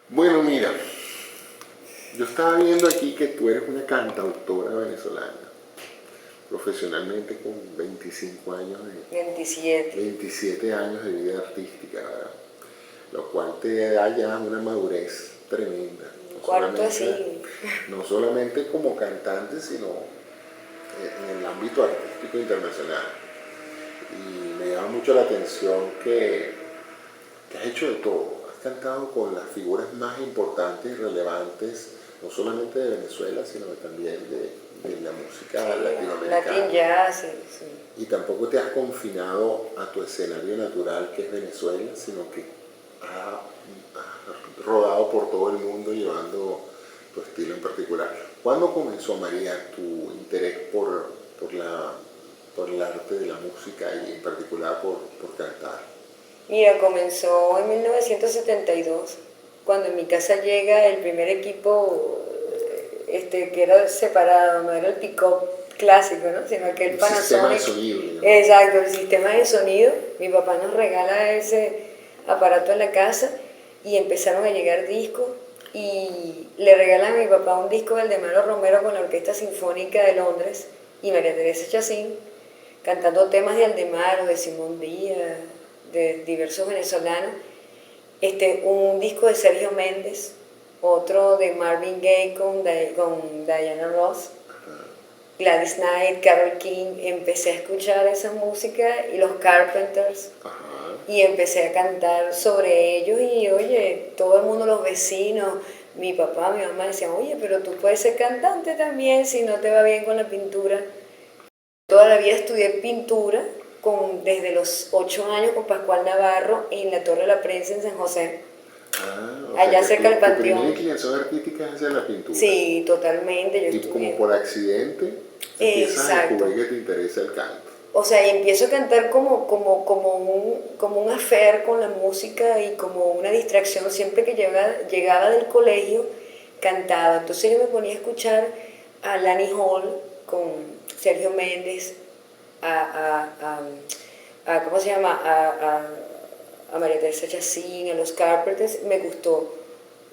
Bueno, mira, yo estaba viendo aquí que tú eres una cantautora venezolana, profesionalmente con 25 años 27. 27 años de vida artística, ¿verdad? Lo cual te da ya una madurez tremenda. Un cuarto así. No solamente como cantante, sino en el ámbito artístico internacional. Y me llama mucho la atención que has hecho de todo. Has cantado con las figuras más importantes y relevantes, no solamente de Venezuela, sino también de la música latinoamericana. Latin jazz, sí, sí. Y tampoco te has confinado a tu escenario natural, que es Venezuela, sino que has rodado por todo el mundo llevando tu estilo en particular. ¿Cuándo comenzó, María, tu interés por el arte de la música y en particular por cantar? Mira, comenzó en 1972, cuando en mi casa llega el primer equipo que era separado, no era el pick-up clásico, ¿no? Sino que el Panasonic. Sistema de sonido, ¿no? Exacto, el sistema de sonido. Mi papá nos regala ese aparato en la casa y empezaron a llegar discos y le regalan a mi papá un disco del de Maro Romero con la Orquesta Sinfónica de Londres y María Teresa Chacín cantando temas de Aldemaro, de Simón Díaz, de diversos venezolanos, un disco de Sergio Méndez, otro de Marvin Gaye con Diana Ross, Gladys Knight, Carole King. Empecé a escuchar esa música y los Carpenters. Ajá. Y empecé a cantar sobre ellos y oye, todo el mundo, los vecinos, mi papá, mi mamá decían, oye, pero tú puedes ser cantante también si no te va bien con la pintura. Toda la vida estudié pintura desde los 8 años con Pascual Navarro en la Torre de la Prensa en San José. Allá cerca del Panteón. Tu primera inclinación artística es hacia la pintura. Sí, totalmente. Yo y estudié. Como por accidente empiezas a descubrir que te interesa el canto. O sea, y empiezo a cantar como un affair con la música y como una distracción. Siempre que llegaba del colegio, cantaba. Entonces yo me ponía a escuchar a Lani Hall con Sergio Méndez, ¿cómo se llama? A María Teresa Chacín, a los Carpenters. Me gustó.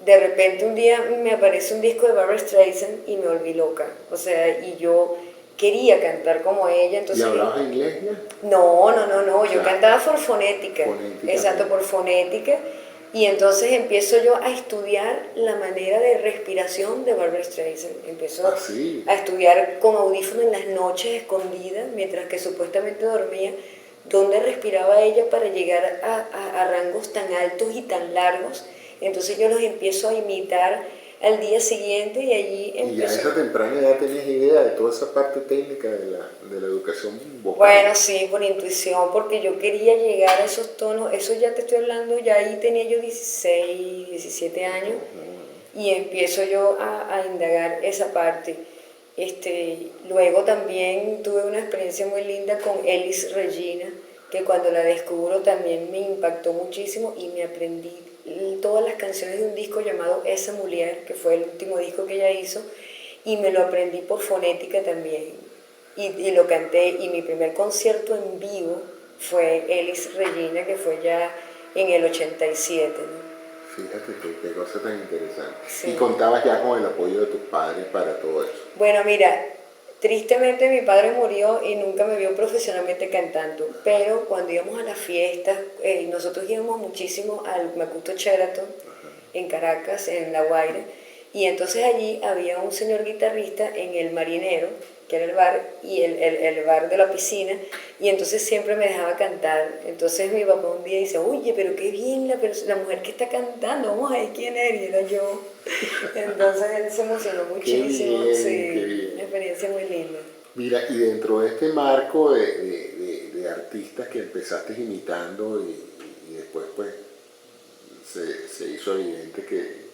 De repente un día me aparece un disco de Barbra Streisand y me volví loca. O sea, y yo quería cantar como ella. Entonces, ¿y hablabas inglés ya? No. Yo cantaba por fonética. Exacto, por fonética. Y entonces empiezo yo a estudiar la manera de respiración de Barbra Streisand. Empiezo a estudiar con audífonos en las noches escondidas, mientras que supuestamente dormía, dónde respiraba ella para llegar a rangos tan altos y tan largos. Entonces yo los empiezo a imitar al día siguiente y allí empezó. ¿Y a esa temprana edad tenías idea de toda esa parte técnica de la educación vocal? Bueno, sí, por intuición, porque yo quería llegar a esos tonos. Eso ya te estoy hablando, ya ahí tenía yo 16, 17 años y empiezo yo a indagar esa parte. Luego también tuve una experiencia muy linda con Elis Regina, que cuando la descubro también me impactó muchísimo y me aprendí todas las canciones de un disco llamado Esa Mujer, que fue el último disco que ella hizo, y me lo aprendí por fonética también. Y lo canté, y mi primer concierto en vivo fue Elis Regina, que fue ya en el 87, ¿no? Fíjate qué cosa tan interesante. Sí. ¿Y contabas ya con el apoyo de tus padres para todo eso? Bueno, mira, tristemente mi padre murió y nunca me vio profesionalmente cantando, pero cuando íbamos a las fiestas, nosotros íbamos muchísimo al Macuto Sheraton en Caracas, en La Guaira, y entonces allí había un señor guitarrista en el Marinero, que era el bar, y el bar de la piscina, y entonces siempre me dejaba cantar. Entonces mi papá un día dice, oye, pero qué bien la mujer que está cantando, vamos a ver quién era, y era yo. Entonces él se emocionó muchísimo. Qué bien, sí, qué bien. una experiencia muy linda. Mira, y dentro de este marco de artistas que empezaste imitando y después pues se hizo evidente que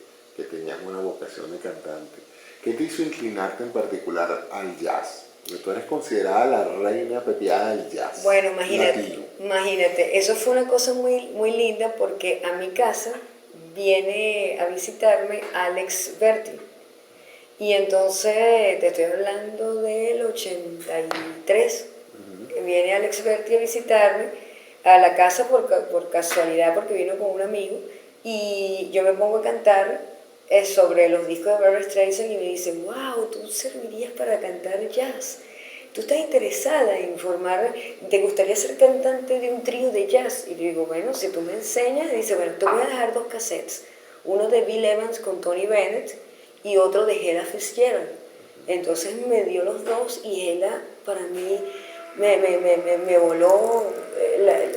tenías una vocación de cantante, ¿qué te hizo inclinarte en particular al jazz? Porque tú eres considerada la reina pepiada del jazz. Bueno, latino. imagínate, eso fue una cosa muy, muy linda porque a mi casa viene a visitarme Alex Berti. Y entonces, te estoy hablando del 83, viene Alex Berti a visitarme a la casa por casualidad, porque vino con un amigo, y yo me pongo a cantar sobre los discos de Barbra Streisand y me dice, wow, tú servirías para cantar jazz. ¿Tú estás interesada en formar, te gustaría ser cantante de un trío de jazz? Y yo digo, bueno, si tú me enseñas, dice, bueno, te voy a dejar 2 cassettes, uno de Bill Evans con Tony Bennett y otro de Ella Fitzgerald. Entonces me dio los dos y Ella para mí me voló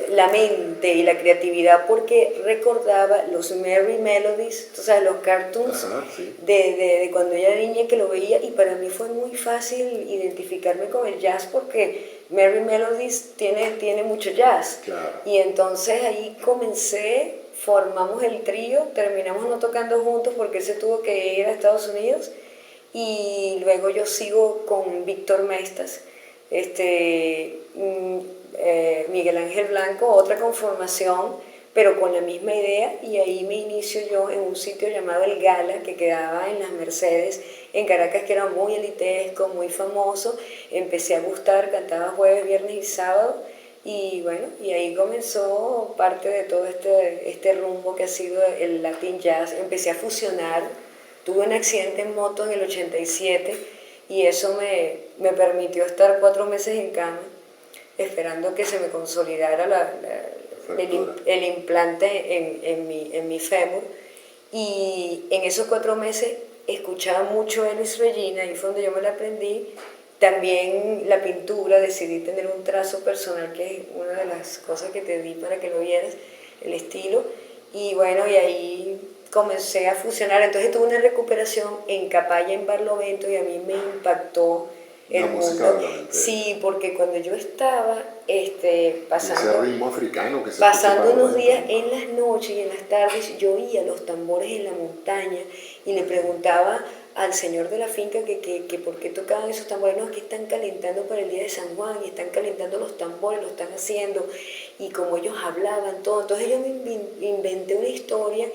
la mente y la creatividad porque recordaba los Merry Melodies, o sea, los cartoons. Ajá, sí. de cuando yo era niña que lo veía y para mí fue muy fácil identificarme con el jazz porque Merry Melodies tiene mucho jazz. Claro. Y entonces ahí comencé, formamos el trío, terminamos no tocando juntos porque él se tuvo que ir a Estados Unidos y luego yo sigo con Víctor Mestas, Miguel Ángel Blanco, otra conformación, pero con la misma idea, y ahí me inicio yo en un sitio llamado El Gala, que quedaba en las Mercedes, en Caracas, que era muy elitesco, muy famoso. Empecé a gustar, cantaba jueves, viernes y sábado, y bueno, y ahí comenzó parte de todo este rumbo que ha sido el Latin Jazz. Empecé a fusionar, tuve un accidente en moto en el 87, y eso me permitió estar 4 meses en cama, esperando que se me consolidara el implante en mi fémur. Y en esos 4 meses escuchaba mucho Elis Regina, y fue donde yo me la aprendí. También la pintura, decidí tener un trazo personal, que es una de las cosas que te di para que lo vieras, el estilo. Y bueno, y ahí comencé a fusionar. Entonces tuve una recuperación en Capaya, en Barlovento, y a mí me impactó el mundo. Sí, porque cuando yo estaba pasando, ese ritmo africano que se pasando unos días en las noches y en las tardes, yo oía los tambores en la montaña y le preguntaba al señor de la finca que por qué tocaban esos tambores. No, es que están calentando para el día de San Juan y están calentando los tambores, lo están haciendo. Y como ellos hablaban todo, entonces yo me inventé una historia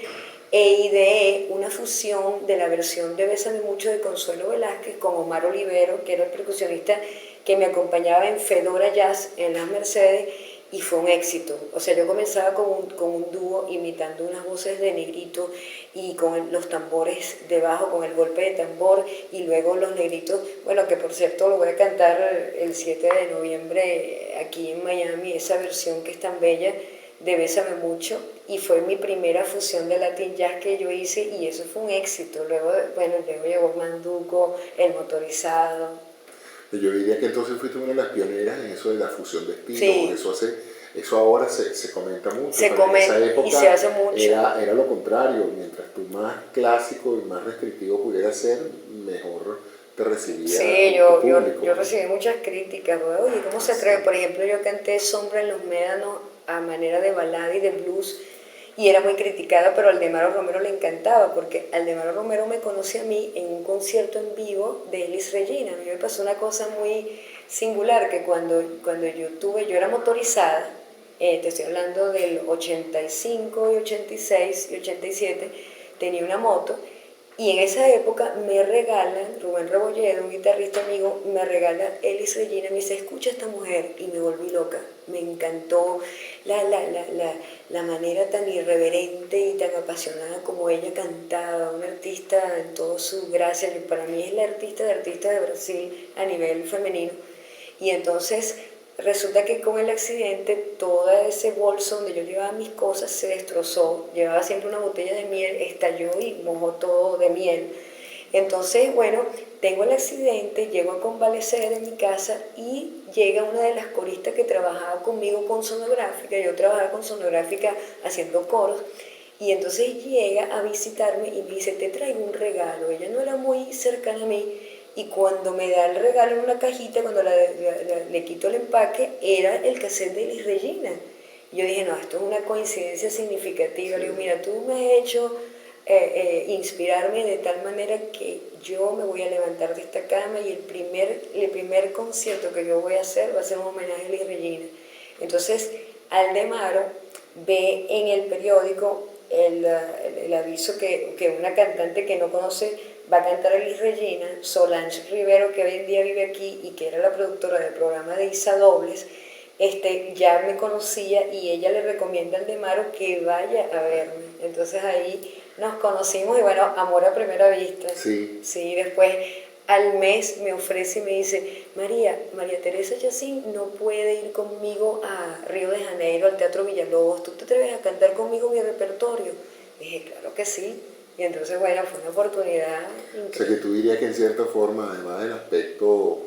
e ideé una fusión de la versión de Bésame Mucho de Consuelo Velázquez con Omar Olivero, que era el percusionista que me acompañaba en Fedora Jazz en las Mercedes, y fue un éxito. O sea, yo comenzaba con un dúo imitando unas voces de negrito y con los tambores debajo, con el golpe de tambor, y luego los negritos, bueno, que por cierto lo voy a cantar el 7 de noviembre aquí en Miami, esa versión que es tan bella de Bésame Mucho, y fue mi primera fusión de Latin Jazz que yo hice, y eso fue un éxito. Luego llegó Manduco, el motorizado. Yo diría que entonces fuiste una de las pioneras en eso de la fusión de estilos, Sí. porque eso ahora se comenta mucho. Se pero comenta en esa época y se hace mucho. era lo contrario, mientras tú más clásico y más restrictivo pudieras ser, mejor te recibía Sí, tu público. yo recibí muchas críticas. Oye, ¿cómo se atreve? Por ejemplo, yo canté Sombra en los Médanos a manera de balada y de blues, y era muy criticada, pero a Aldemaro Romero le encantaba, porque Aldemaro Romero me conoce a mí en un concierto en vivo de Elis Regina. A mí me pasó una cosa muy singular, que cuando yo era motorizada, te estoy hablando del 85 y 86 y 87, tenía una moto, y en esa época me regalan, Rubén Rebolledo, un guitarrista amigo, me regala Elis Regina, me dice, escucha a esta mujer, y me volví loca. Me encantó la manera tan irreverente y tan apasionada como ella cantaba, una artista en toda su gracia. Para mí es la artista de Brasil a nivel femenino. Y entonces resulta que con el accidente todo ese bolso donde yo llevaba mis cosas se destrozó. Llevaba siempre una botella de miel, estalló y mojó todo de miel. Entonces, bueno, tengo el accidente, llego a convalecer en mi casa y llega una de las coristas que trabajaba conmigo con sonográfica. Yo trabajaba con sonográfica haciendo coros, y entonces llega a visitarme y me dice, te traigo un regalo. Ella no era muy cercana a mí, y cuando me da el regalo en una cajita, cuando le quito el empaque, era el cassette de Elis Regina. Y yo dije, no, esto es una coincidencia significativa. Le digo, mira, tú me has hecho inspirarme de tal manera que yo me voy a levantar de esta cama, y el primer concierto que yo voy a hacer va a ser un homenaje a Elis Regina. Entonces, Aldemaro ve en el periódico el aviso que una cantante que no conoce va a cantar a Elis Regina, Solange Rivero, que hoy en día vive aquí y que era la productora del programa de Isa Dobles, ya me conocía y ella le recomienda al Demaro que vaya a verme. Entonces ahí nos conocimos y bueno, amor a primera vista. Sí. Sí, después al mes me ofrece y me dice, María Teresa Chacín no puede ir conmigo a Río de Janeiro, al Teatro Villalobos, ¿tú te atreves a cantar conmigo mi repertorio? Dije, claro que sí. Y entonces, bueno, fue una oportunidad increíble. O sea que tú dirías que en cierta forma, además del aspecto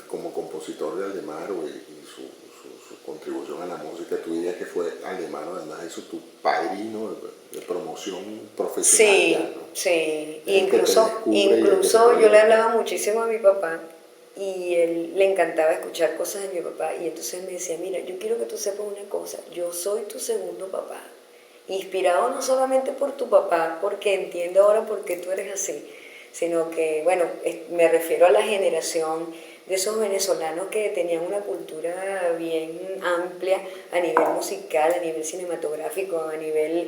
como compositor de Aldemaro y su contribución a la música, tú dirías que fue Aldemaro, además de eso, tu padrino de promoción profesional. Sí, ya, ¿no? sí. Incluso yo le hablaba muchísimo a mi papá y él le encantaba escuchar cosas de mi papá y entonces me decía, mira, yo quiero que tú sepas una cosa, yo soy tu segundo papá, inspirado no solamente por tu papá, porque entiendo ahora por qué tú eres así, sino que, bueno, me refiero a la generación de esos venezolanos que tenían una cultura bien amplia a nivel musical, a nivel cinematográfico, a nivel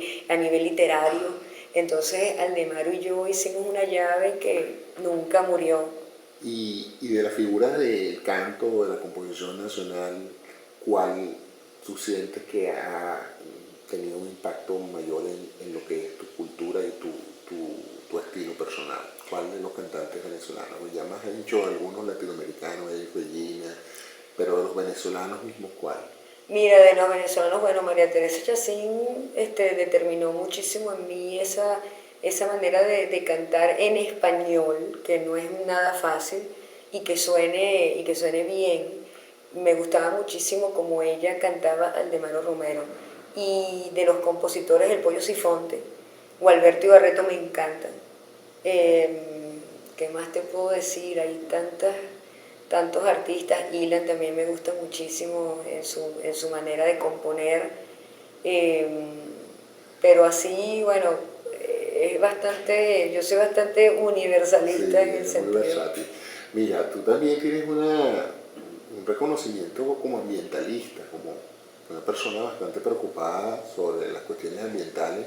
literario. Entonces Aldemaro y yo hicimos una llave que nunca murió. Y de las figuras del canto, de la composición nacional, ¿cuál tú sientes que ha tenido un impacto mayor en lo que es tu cultura y tu estilo personal? ¿Cuál de los cantantes venezolanos? Ya me has dicho algunos latinoamericanos, Eric Regina, pero de los venezolanos mismos, ¿cuál? Mira, de los venezolanos, bueno, María Teresa Chacín determinó muchísimo en mí esa manera de cantar en español, que no es nada fácil, y que suene bien. Me gustaba muchísimo como ella cantaba Aldemaro Romero. Y de los compositores, El Pollo Sifonte, Gualberto Ibarreto me encantan. ¿Qué más te puedo decir? Hay tantos artistas. Ilan también me gusta muchísimo en su manera de componer. Eh, pero así, bueno, yo soy bastante universalista Sí, en el es muy sentido. versátil. Mira, tú también tienes un reconocimiento como ambientalista, como una persona bastante preocupada sobre las cuestiones ambientales.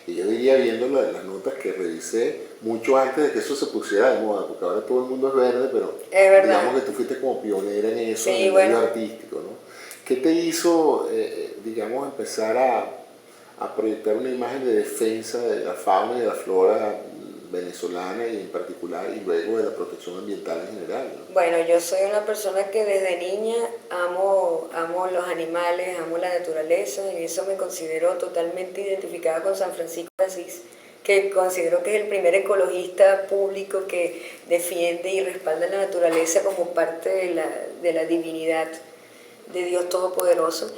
Y yo diría, viendo las notas que revisé, mucho antes de que eso se pusiera de moda, porque ahora todo el mundo es verde, pero Es verdad. digamos que tú fuiste como pionera en eso, Sí, en el bueno. medio artístico, ¿no? ¿Qué te hizo, digamos, empezar a proyectar una imagen de defensa de la fauna y de la flora venezolana y en particular, y luego de la protección ambiental en general, ¿no? Bueno, yo soy una persona que desde niña amo los animales, amo la naturaleza, y eso me considero totalmente identificada con San Francisco de Asís, que considero que es el primer ecologista público que defiende y respalda la naturaleza como parte de la divinidad de Dios Todopoderoso.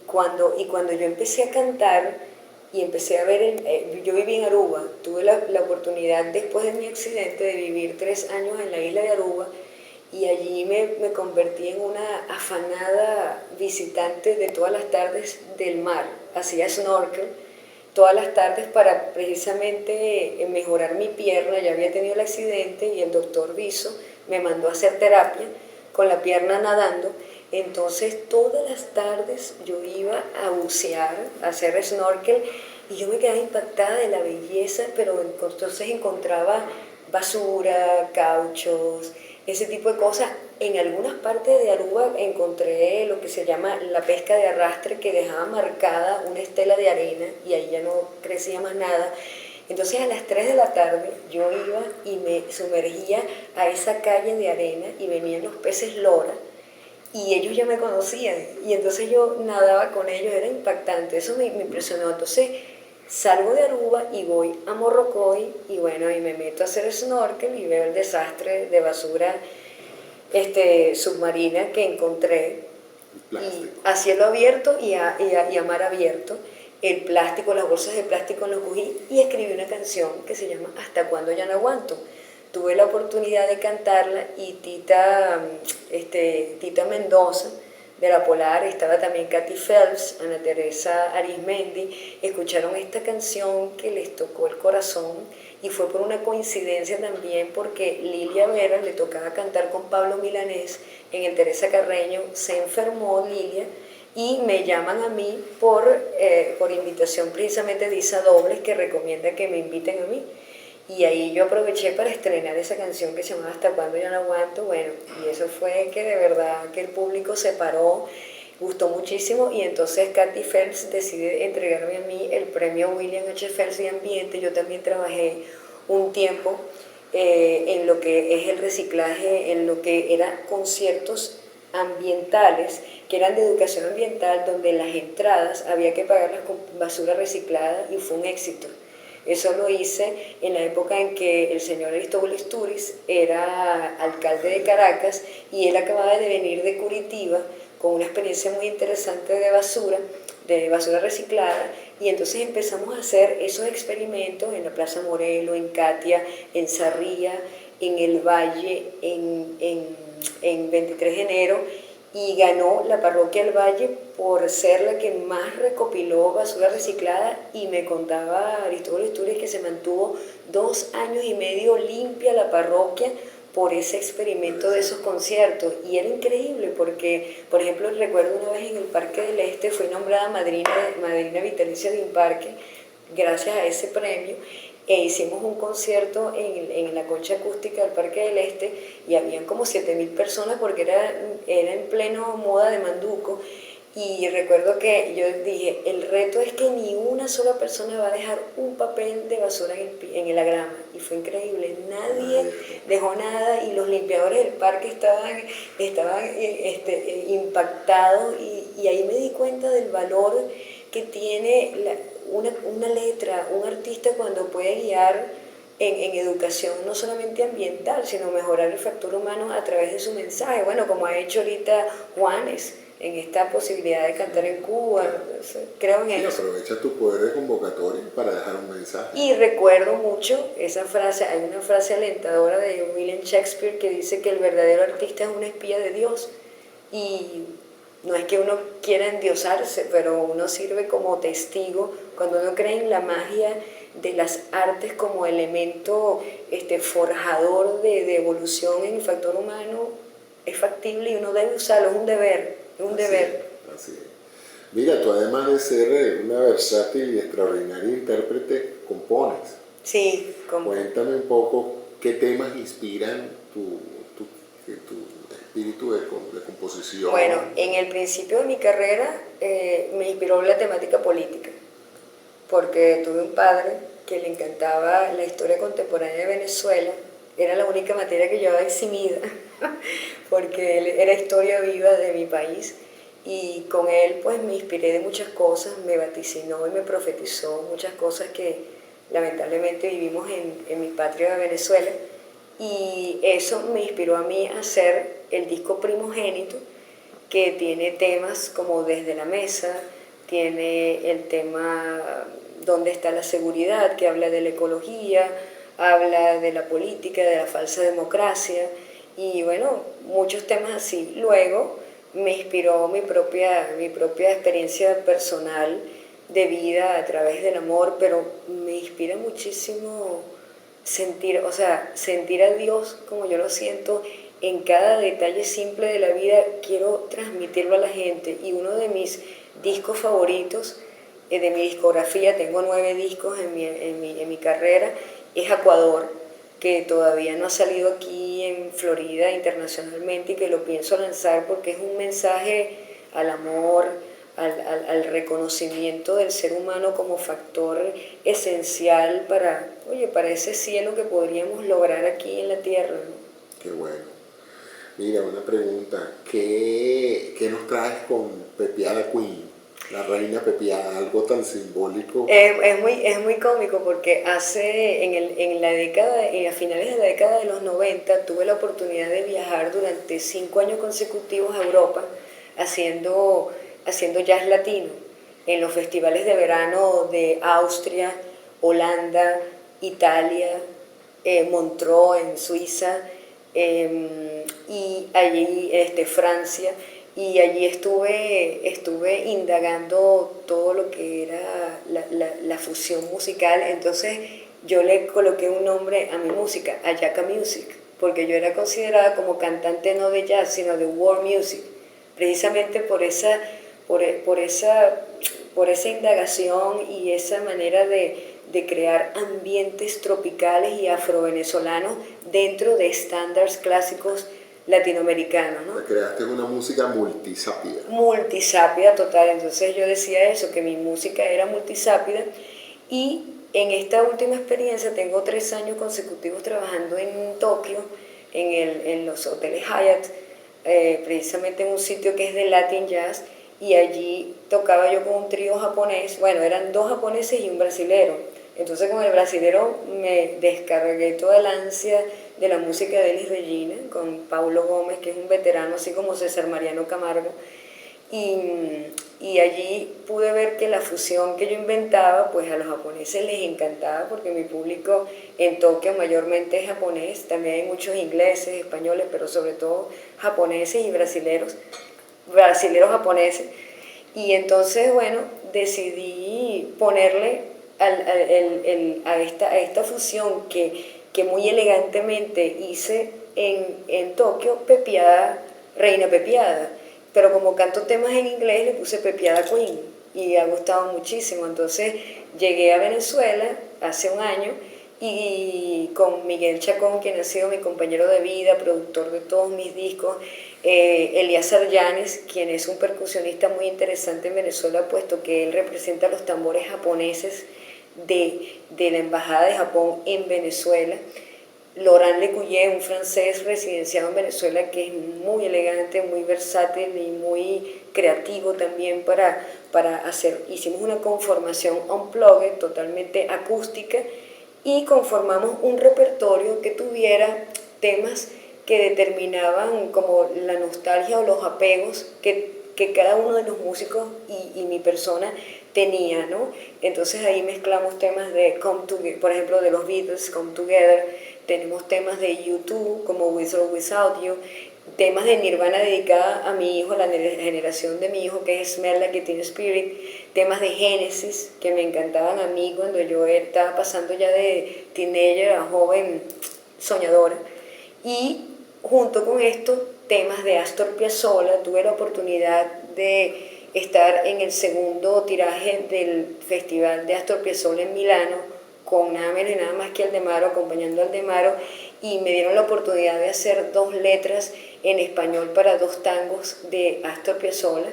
Cuando yo empecé a cantar y empecé a ver, yo viví en Aruba, tuve la oportunidad después de mi accidente de vivir 3 años en la isla de Aruba y allí me convertí en una afanada visitante de todas las tardes del mar, hacía snorkel todas las tardes para precisamente mejorar mi pierna. Ya había tenido el accidente y el doctor Viso me mandó a hacer terapia con la pierna nadando. Entonces todas las tardes yo iba a bucear, a hacer snorkel y yo me quedaba impactada de la belleza, pero entonces encontraba basura, cauchos, ese tipo de cosas. En algunas partes de Aruba encontré lo que se llama la pesca de arrastre, que dejaba marcada una estela de arena y ahí ya no crecía más nada. Entonces a las 3 de la tarde yo iba y me sumergía a esa calle de arena y venían los peces lora y ellos ya me conocían y entonces yo nadaba con ellos, era impactante, eso me impresionó. Entonces salgo de Aruba y voy a Morrocoy y bueno, y me meto a hacer snorkel y veo el desastre de basura submarina que encontré, y a cielo abierto y a mar abierto. El plástico, las bolsas de plástico los cogí y escribí una canción que se llama Hasta cuando ya no aguanto. Tuve la oportunidad de cantarla y Tita Mendoza de La Polar, estaba también Katy Phelps, Ana Teresa Arismendi, escucharon esta canción que les tocó el corazón y fue por una coincidencia también porque Lilia Vera le tocaba cantar con Pablo Milanés en el Teresa Carreño, se enfermó Lilia y me llaman a mí por invitación precisamente de Isa Dobles, que recomienda que me inviten a mí. Y ahí yo aproveché para estrenar esa canción que se llamaba Hasta cuando ya no aguanto, bueno, y eso fue que de verdad que el público se paró, gustó muchísimo, y entonces Katy Phelps decide entregarme a mí el premio William H. Phelps de Ambiente. Yo también trabajé un tiempo en lo que es el reciclaje, en lo que eran conciertos ambientales, que eran de educación ambiental, donde las entradas había que pagarlas con basura reciclada, y fue un éxito. Eso lo hice en la época en que el señor Aristóbulo Istúriz era alcalde de Caracas, y él acababa de venir de Curitiba con una experiencia muy interesante de basura reciclada, y entonces empezamos a hacer esos experimentos en la Plaza Morelo, en Catia, en Sarría, en el Valle, en 23 de enero, y ganó la parroquia del Valle por ser la que más recopiló basura reciclada, y me contaba Aristóbulo Istúriz que se mantuvo 2 años y medio limpia la parroquia por ese experimento de esos conciertos. Y era increíble porque, por ejemplo, recuerdo una vez en el Parque del Este fui nombrada madrina vitalicia de Imparque gracias a ese premio, e hicimos un concierto en la concha acústica del Parque del Este, y habían como 7.000 personas porque era en pleno moda de manduco. Y recuerdo que yo dije, el reto es que ni una sola persona va a dejar un papel de basura en la grama, y fue increíble, nadie dejó nada, y los limpiadores del parque estaban impactados, y ahí me di cuenta del valor que tiene una letra, un artista, cuando puede guiar en educación no solamente ambiental, sino mejorar el factor humano a través de su mensaje. Bueno, como ha hecho ahorita Juanes en esta posibilidad de cantar en Cuba, creo en Sí, eso. aprovecha tu poder de convocatoria para dejar un mensaje. Y recuerdo mucho esa frase, hay una frase alentadora de William Shakespeare que dice que el verdadero artista es un espía de Dios, y no es que uno quiera endiosarse, pero uno sirve como testigo cuando uno cree en la magia de las artes como elemento forjador de evolución en el factor humano. Es factible y uno debe usarlo, es un deber, es un deber. Así es. Mira, tú además de ser una versátil y extraordinaria intérprete, compones. Sí, Cuéntame un poco qué temas inspiran tu espíritu de composición. Bueno, en el principio de mi carrera me inspiró la temática política, porque tuve un padre que le encantaba la historia contemporánea de Venezuela. Era la única materia que llevaba eximida, porque él era historia viva de mi país, y con él pues me inspiré de muchas cosas, me vaticinó y me profetizó muchas cosas que lamentablemente vivimos en mi patria de Venezuela, y eso me inspiró a mí a hacer el disco Primogénito, que tiene temas como Desde la Mesa, tiene el tema ¿Dónde está la seguridad?, que habla de la ecología, habla de la política, de la falsa democracia, y bueno, muchos temas así. Luego me inspiró mi propia experiencia personal de vida a través del amor, pero me inspira muchísimo sentir a Dios como yo lo siento en cada detalle simple de la vida. Quiero transmitirlo a la gente, y uno de mis discos favoritos de mi discografía, tengo 9 discos en mi carrera, es Ecuador, que todavía no ha salido aquí en Florida internacionalmente, y que lo pienso lanzar porque es un mensaje al amor, al reconocimiento del ser humano como factor esencial para ese cielo que podríamos lograr aquí en la tierra, ¿no? Qué bueno. Mira, una pregunta. ¿Qué nos traes con Pepiada Queen? La reina Pepiada, algo tan simbólico. Es muy cómico porque a finales de la década de los 90 tuve la oportunidad de viajar durante 5 años consecutivos a Europa haciendo jazz latino en los festivales de verano de Austria, Holanda, Italia, Montreux en Suiza, y allí Francia, y allí estuve indagando todo lo que era la fusión musical. Entonces yo le coloqué un nombre a mi música, Ayaca Music, porque yo era considerada como cantante no de jazz, sino de world music, precisamente por esa indagación y esa manera de de crear ambientes tropicales y afrovenezolanos dentro de estándares clásicos latinoamericanos, ¿no? Creaste una música multisápida. Multisápida total, entonces yo decía eso, que mi música era multisápida, y en esta última experiencia tengo 3 años consecutivos trabajando en Tokio, en los hoteles Hyatt, precisamente en un sitio que es de Latin Jazz, y allí tocaba yo con un trío japonés, bueno, eran 2 japoneses y un brasilero. Entonces con el brasilero me descargué toda la ansia de la música de Elis Regina, con Paulo Gómez, que es un veterano, así como César Mariano Camargo, y allí pude ver que la fusión que yo inventaba, pues a los japoneses les encantaba, porque mi público en Tokio mayormente es japonés, también hay muchos ingleses, españoles, pero sobre todo japoneses y brasileros japoneses, y entonces, bueno, decidí ponerle a esta fusión que muy elegantemente hice en Tokio, Pepiada, Reina Pepiada, pero como canto temas en inglés le puse Pepiada Queen y ha gustado muchísimo. Entonces llegué a Venezuela hace un año y con Miguel Chacón, quien ha sido mi compañero de vida, productor de todos mis discos, Elías Llanes, quien es un percusionista muy interesante en Venezuela, puesto que él representa los tambores japoneses de la Embajada de Japón en Venezuela. Laurent Lecuyer, un francés residenciado en Venezuela que es muy elegante, muy versátil y muy creativo también para hacer. Hicimos una conformación unplugged, totalmente acústica, y conformamos un repertorio que tuviera temas que determinaban como la nostalgia o los apegos que cada uno de los músicos y mi persona tenía, ¿no? Entonces ahí mezclamos temas de Come Together, por ejemplo, de los Beatles, Come Together, tenemos temas de U2 como With or Without You, temas de Nirvana dedicada a mi hijo, a la generación de mi hijo, que es Smell Like Teen Spirit, temas de Genesis que me encantaban a mí cuando yo estaba pasando ya de teenager a joven soñadora, y junto con esto temas de Astor Piazzolla. Tuve la oportunidad de estar en el segundo tiraje del Festival de Astor Piazzolla en Milano, con nada menos y nada más que Aldemaro, acompañando a Aldemaro, y me dieron la oportunidad de hacer 2 letras en español para 2 tangos de Astor Piazzolla,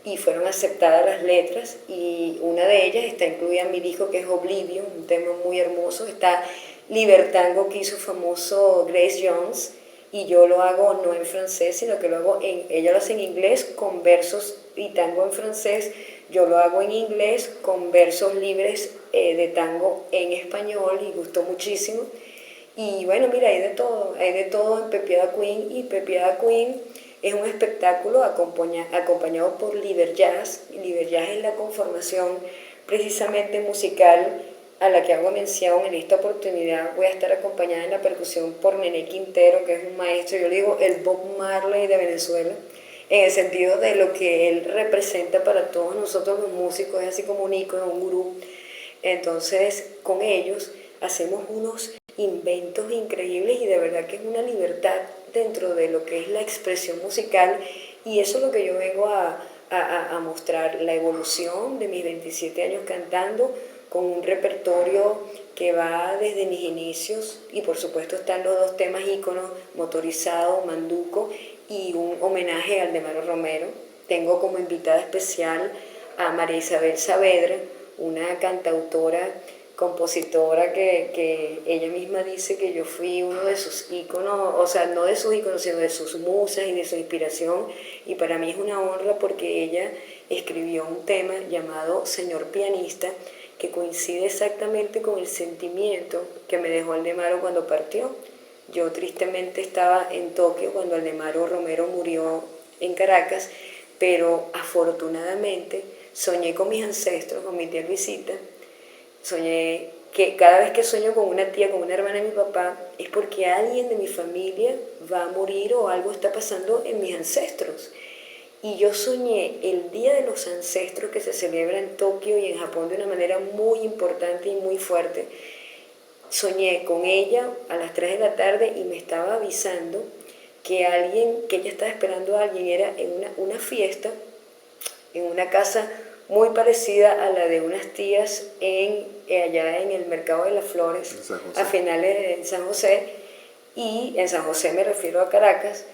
y fueron aceptadas las letras, y una de ellas está incluida en mi disco, que es Oblivion, un tema muy hermoso. Está Libertango, que hizo famoso Grace Jones, y yo lo hago no en francés, sino que lo hago ella lo hace en inglés con versos y tango en francés, yo lo hago en inglés con versos libres de tango en español, y gustó muchísimo. Y bueno, mira, hay de todo en Pepiada Queen, y Pepiada Queen es un espectáculo acompañado por Liber Jazz. Liber Jazz es la conformación precisamente musical a la que hago mención. En esta oportunidad voy a estar acompañada en la percusión por Nené Quintero, que es un maestro, yo le digo el Bob Marley de Venezuela, en el sentido de lo que él representa para todos nosotros los músicos, es así como un ícono, un gurú. Entonces con ellos hacemos unos inventos increíbles, y de verdad que es una libertad dentro de lo que es la expresión musical, y eso es lo que yo vengo a mostrar, la evolución de mis 27 años cantando, con un repertorio que va desde mis inicios, y por supuesto están los 2 temas íconos, Motorizado, Manduco, y un homenaje a Aldemaro Romero. Tengo como invitada especial a María Isabel Saavedra, una cantautora, compositora, que ella misma dice que yo fui uno de sus íconos, o sea, no de sus íconos, sino de sus musas y de su inspiración, y para mí es una honra porque ella escribió un tema llamado Señor Pianista, que coincide exactamente con el sentimiento que me dejó Aldemaro cuando partió. Yo tristemente estaba en Tokio cuando Aldemaro Romero murió en Caracas, pero afortunadamente soñé con mis ancestros, con mi tía Luisita. Soñé que cada vez que sueño con una tía, con una hermana de mi papá, es porque alguien de mi familia va a morir o algo está pasando en mis ancestros. Y yo soñé el Día de los Ancestros, que se celebra en Tokio y en Japón de una manera muy importante y muy fuerte. Soñé con ella a las 3 de la tarde y me estaba avisando que ella estaba esperando a alguien. Era en una fiesta, en una casa muy parecida a la de unas tías allá en el Mercado de las Flores, En San José. a finales de San José, y en San José me refiero a Caracas,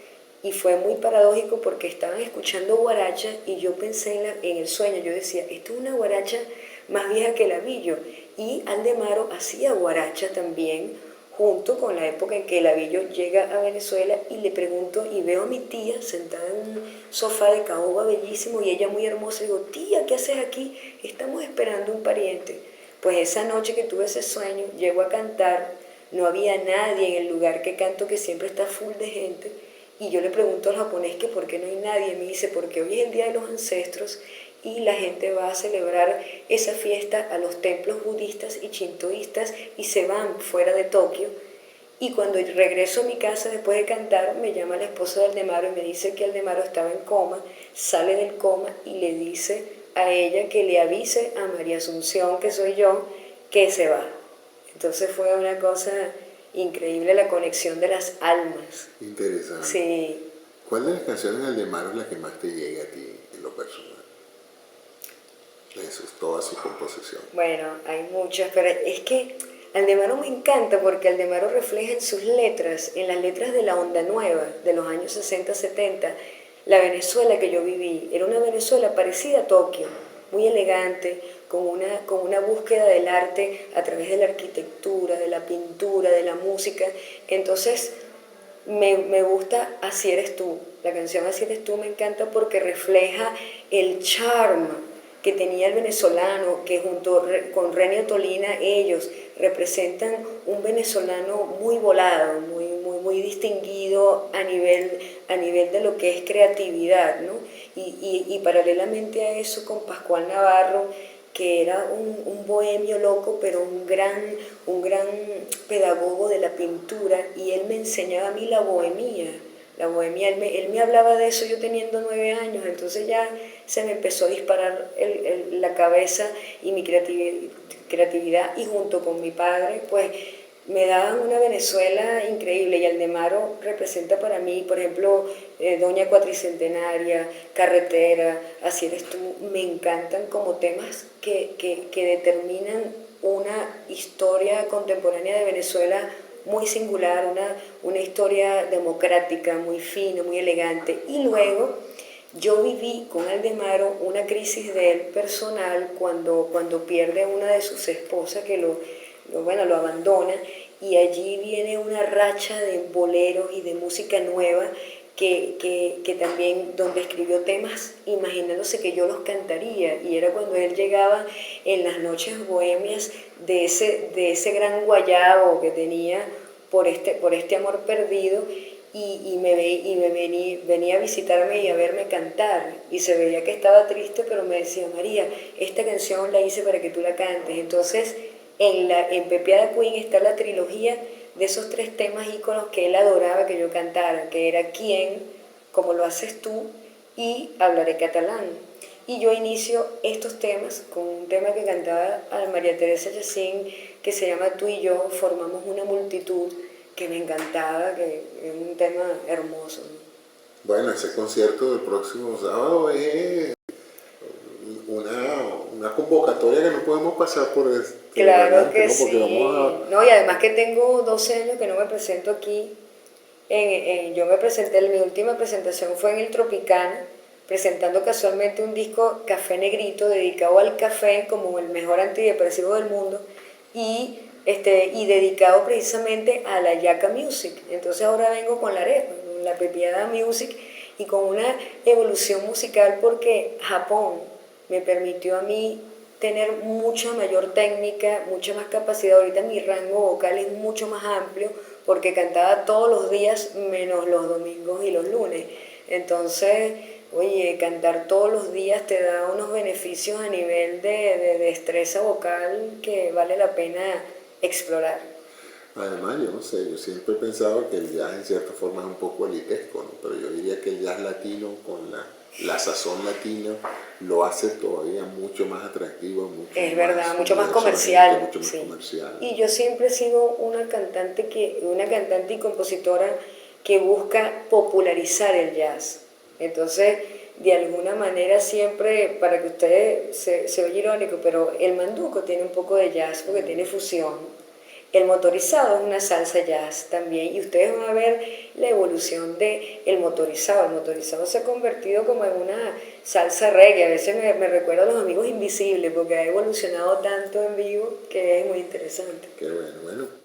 y fue muy paradójico porque estaban escuchando guaracha y yo pensé en el sueño, yo decía, esto es una guaracha más vieja que el Avillo, y Aldemaro hacía guaracha también, junto con la época en que el Avillo llega a Venezuela, y le pregunto y veo a mi tía sentada en un sofá de caoba bellísimo y ella muy hermosa, y digo, tía, ¿qué haces aquí? Estamos esperando un pariente. Pues esa noche que tuve ese sueño, llego a cantar, no había nadie en el lugar que canto, que siempre está full de gente, y yo le pregunto al japonés que por qué no hay nadie, me dice, porque hoy es el Día de los Ancestros y la gente va a celebrar esa fiesta a los templos budistas y shintoístas y se van fuera de Tokio. Y cuando regreso a mi casa después de cantar, me llama la esposa de Aldemaro y me dice que Aldemaro estaba en coma, sale del coma y le dice a ella que le avise a María Asunción, que soy yo, que se va. Entonces fue una cosa increíble la conexión de las almas. Interesante. Sí. ¿Cuál de las canciones de Aldemaro es la que más te llega a ti en lo personal? Eso es toda su composición. Bueno, hay muchas, pero es que Aldemaro me encanta porque Aldemaro refleja en sus letras, en las letras de la onda nueva, de los años 60, 70, la Venezuela que yo viví. Era una Venezuela parecida a Tokio, muy elegante, con una búsqueda del arte a través de la arquitectura, de la pintura, de la música. Entonces, me gusta Así eres tú. La canción Así eres tú me encanta porque refleja el charme que tenía el venezolano, que junto con Renio Tolina ellos representan un venezolano muy volado, muy distinguido a nivel de lo que es creatividad, ¿no? Y paralelamente a eso con Pascual Navarro, que era un bohemio loco, pero un gran pedagogo de la pintura, y él me enseñaba a mí la bohemia. La bohemia, él me hablaba de eso yo teniendo 9 años, entonces ya se me empezó a disparar la cabeza y mi creatividad, y junto con mi padre, pues me daban una Venezuela increíble, y Aldemaro representa para mí, por ejemplo, Doña Cuatricentenaria, Carretera, Así eres tú, me encantan como temas que determinan una historia contemporánea de Venezuela muy singular, una historia democrática, muy fina, muy elegante. Y luego yo viví con Aldemaro una crisis de él personal cuando pierde a una de sus esposas, que lo abandona, y allí viene una racha de boleros y de música nueva que también, donde escribió temas imaginándose que yo los cantaría, y era cuando él llegaba en las noches bohemias de ese gran guayabo que tenía por este amor perdido, y venía a visitarme y a verme cantar, y se veía que estaba triste, pero me decía, María, esta canción la hice para que tú la cantes. Entonces en Pepiada Queen está la trilogía de esos 3 temas íconos que él adoraba que yo cantara, que era Quién, Como lo haces tú, y Hablaré catalán. Y yo inicio estos temas con un tema que cantaba a María Teresa Yacín, que se llama Tú y yo formamos una multitud, que me encantaba, que es un tema hermoso, ¿no? Bueno, ese concierto del próximo sábado es una convocatoria que no podemos pasar por Claro adelante, que ¿no? Porque sí. vamos No, y además que tengo 12 años que no me presento aquí. Yo me presenté, mi última presentación fue en el Tropicana, presentando casualmente un disco Café Negrito, dedicado al café como el mejor antidepresivo del mundo, y dedicado precisamente a la Yaca Music. Entonces ahora vengo con la arepa, con la Pepiada Music, y con una evolución musical, porque Japón me permitió a mí tener mucha mayor técnica, mucha más capacidad. Ahorita mi rango vocal es mucho más amplio porque cantaba todos los días menos los domingos y los lunes. Entonces, oye, cantar todos los días te da unos beneficios a nivel de destreza vocal que vale la pena explorar. Además, yo no sé, yo siempre he pensado que el jazz en cierta forma es un poco elitesco, ¿no? Pero yo diría que el jazz latino con la sazón latina lo hace todavía mucho más atractivo, Es verdad, mucho más comercial. mucho más Sí. comercial. Y yo siempre he sido una cantante y compositora que busca popularizar el jazz. Entonces, de alguna manera siempre, para que ustedes se oye irónico, pero el manduco tiene un poco de jazz porque tiene fusión. El motorizado es una salsa jazz también y ustedes van a ver la evolución del motorizado. El motorizado se ha convertido como en una salsa reggae. A veces me recuerda a los Amigos Invisibles porque ha evolucionado tanto en vivo que es muy interesante. Qué bueno, bueno.